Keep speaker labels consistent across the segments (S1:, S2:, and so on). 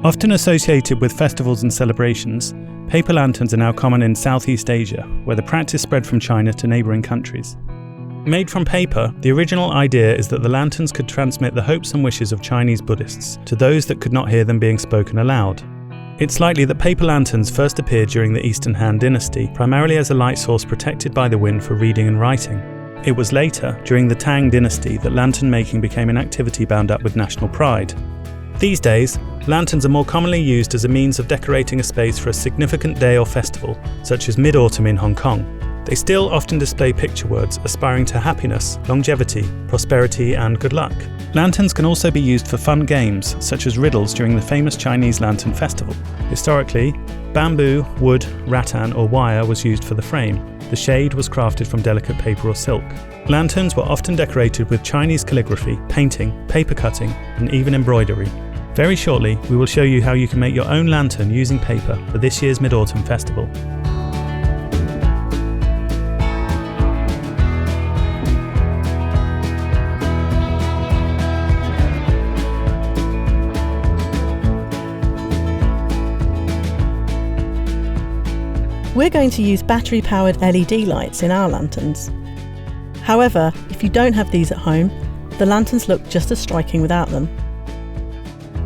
S1: Often associated with festivals and celebrations, paper lanterns are now common in Southeast Asia, where the practice spread from China to neighbouring countries. Made from paper, the original idea is that the lanterns could transmit the hopes and wishes of Chinese Buddhists to those that could not hear them being spoken aloud. It's likely that paper lanterns first appeared during the Eastern Han Dynasty, primarily as a light source protected by the wind for reading and writing. It was later, during the Tang Dynasty, that lantern making became an activity bound up with national pride. These days, lanterns are more commonly used as a means of decorating a space for a significant day or festival, such as Mid-Autumn in Hong Kong. They still often display picture words aspiring to happiness, longevity, prosperity, and good luck. Lanterns can also be used for fun games, such as riddles during the famous Chinese Lantern Festival. Historically, bamboo, wood, rattan, or wire was used for the frame. The shade was crafted from delicate paper or silk. Lanterns were often decorated with Chinese calligraphy, painting, paper cutting, and even embroidery. Very shortly, we will show you how you can make your own lantern using paper for this year's Mid-Autumn Festival.
S2: We're going to use battery-powered LED lights in our lanterns. However, if you don't have these at home, the lanterns look just as striking without them.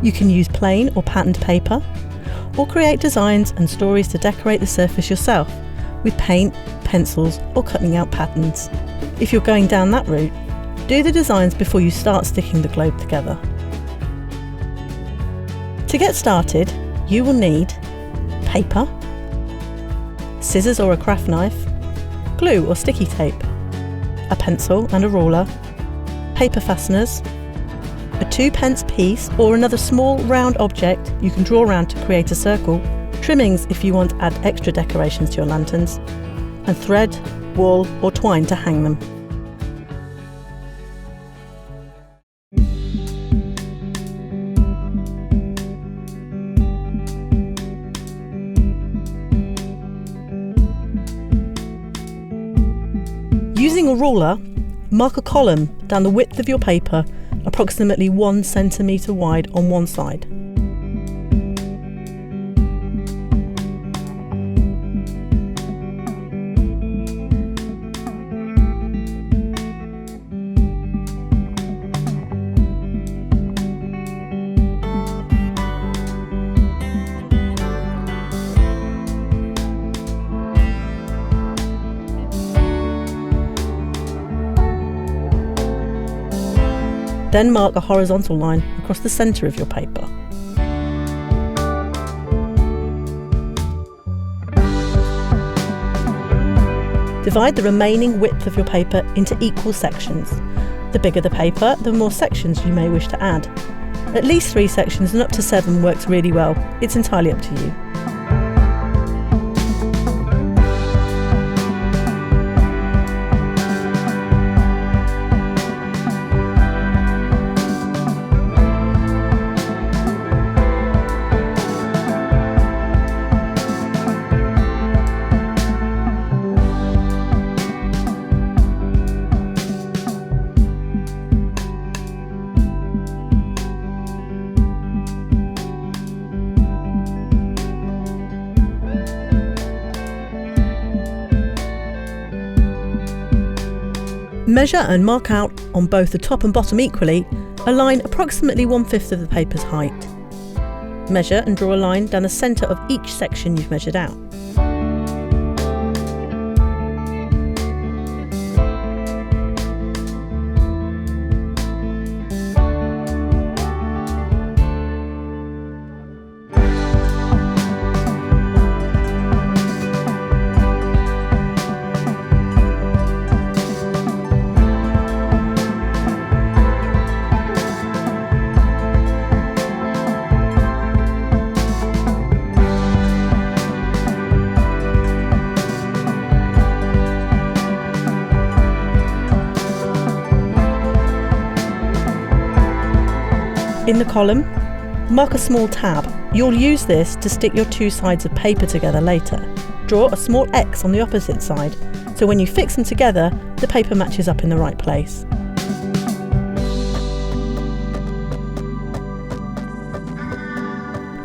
S2: You can use plain or patterned paper, or create designs and stories to decorate the surface yourself with paint, pencils, or cutting out patterns. If you're going down that route, do the designs before you start sticking the globe together. To get started, you will need paper, scissors or a craft knife, glue or sticky tape, a pencil and a ruler, paper fasteners, a 2-pence piece or another small round object you can draw around to create a circle, trimmings if you want to add extra decorations to your lanterns, and thread, wool or twine to hang them. Using a ruler, mark a column down the width of your paper, approximately 1 centimetre wide on one side. Then mark a horizontal line across the centre of your paper. Divide the remaining width of your paper into equal sections. The bigger the paper, the more sections you may wish to add. At least 3 sections and up to 7 works really well. It's entirely up to you. Measure and mark out on both the top and bottom equally a line approximately 1/5 of the paper's height. Measure and draw a line down the centre of each section you've measured out. In the column, mark a small tab. You'll use this to stick your 2 sides of paper together later. Draw a small X on the opposite side, so when you fix them together, the paper matches up in the right place.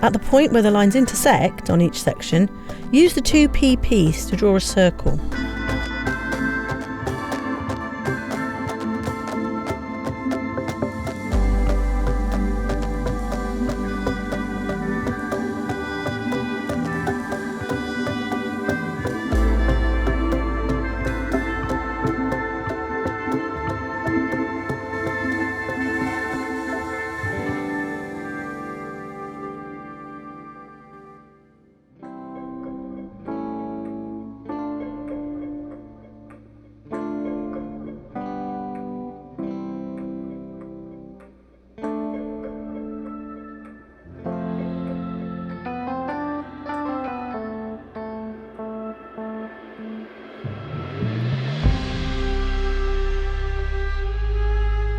S2: At the point where the lines intersect on each section, use the 2p piece to draw a circle.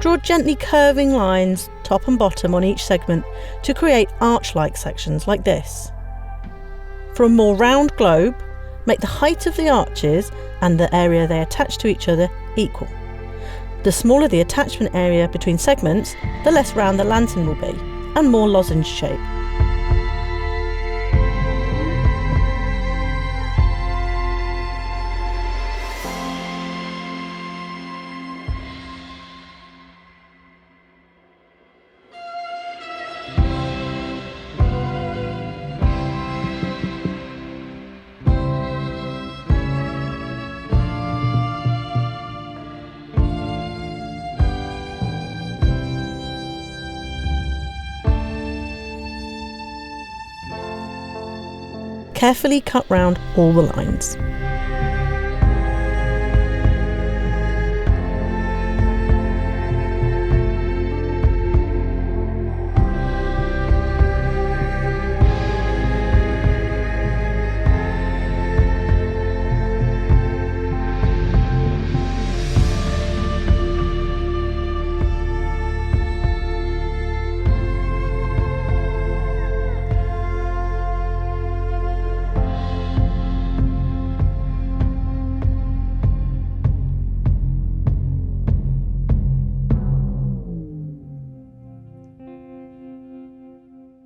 S2: Draw gently curving lines, top and bottom, on each segment to create arch-like sections like this. For a more round globe, make the height of the arches and the area they attach to each other equal. The smaller the attachment area between segments, the less round the lantern will be, and more lozenge shape. Carefully cut round all the lines.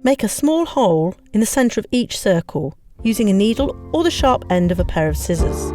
S2: Make a small hole in the centre of each circle using a needle or the sharp end of a pair of scissors.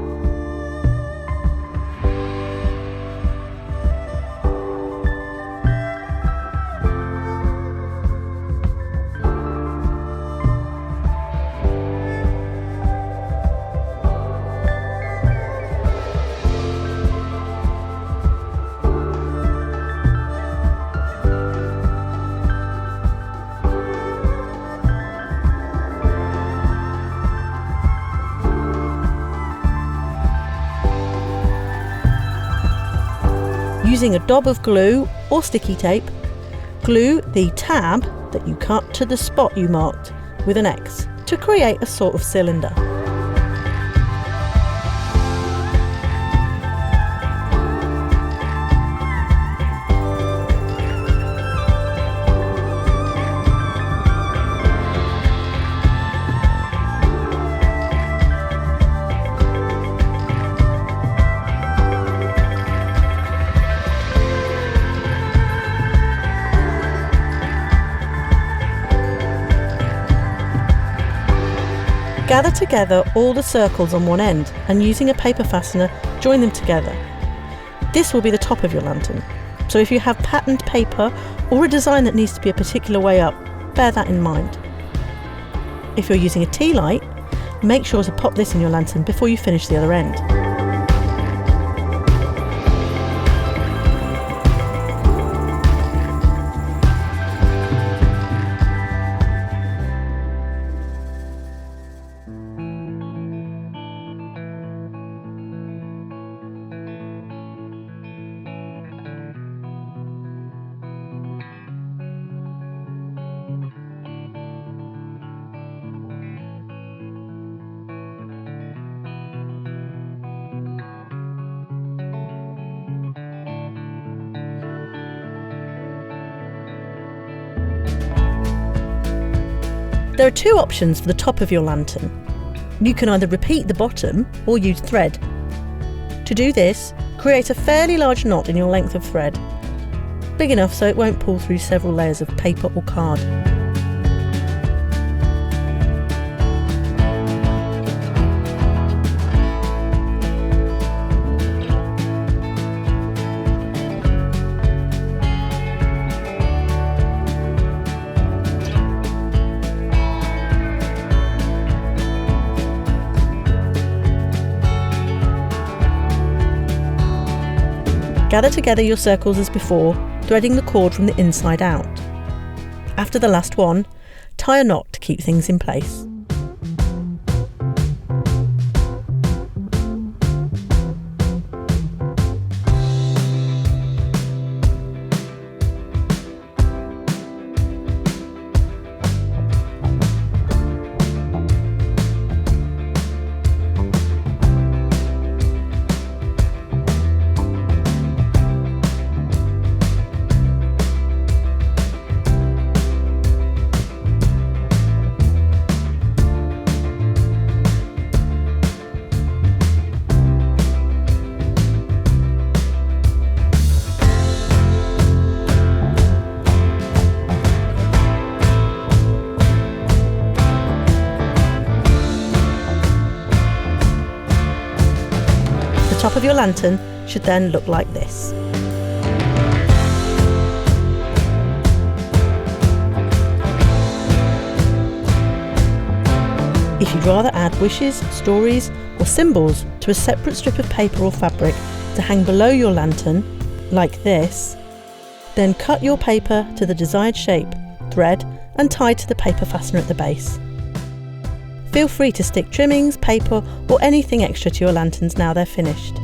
S2: Using a daub of glue or sticky tape, glue the tab that you cut to the spot you marked with an X to create a sort of cylinder. Gather together all the circles on one end and using a paper fastener, join them together. This will be the top of your lantern, so if you have patterned paper or a design that needs to be a particular way up, bear that in mind. If you're using a tea light, make sure to pop this in your lantern before you finish the other end. There are two options for the top of your lantern. You can either repeat the bottom or use thread. To do this, create a fairly large knot in your length of thread, big enough so it won't pull through several layers of paper or card. Gather together your circles as before, threading the cord from the inside out. After the last one, tie a knot to keep things in place. The top of your lantern should then look like this. If you'd rather add wishes, stories or symbols to a separate strip of paper or fabric to hang below your lantern, like this, then cut your paper to the desired shape, thread and tie to the paper fastener at the base. Feel free to stick trimmings, paper or anything extra to your lanterns now they're finished.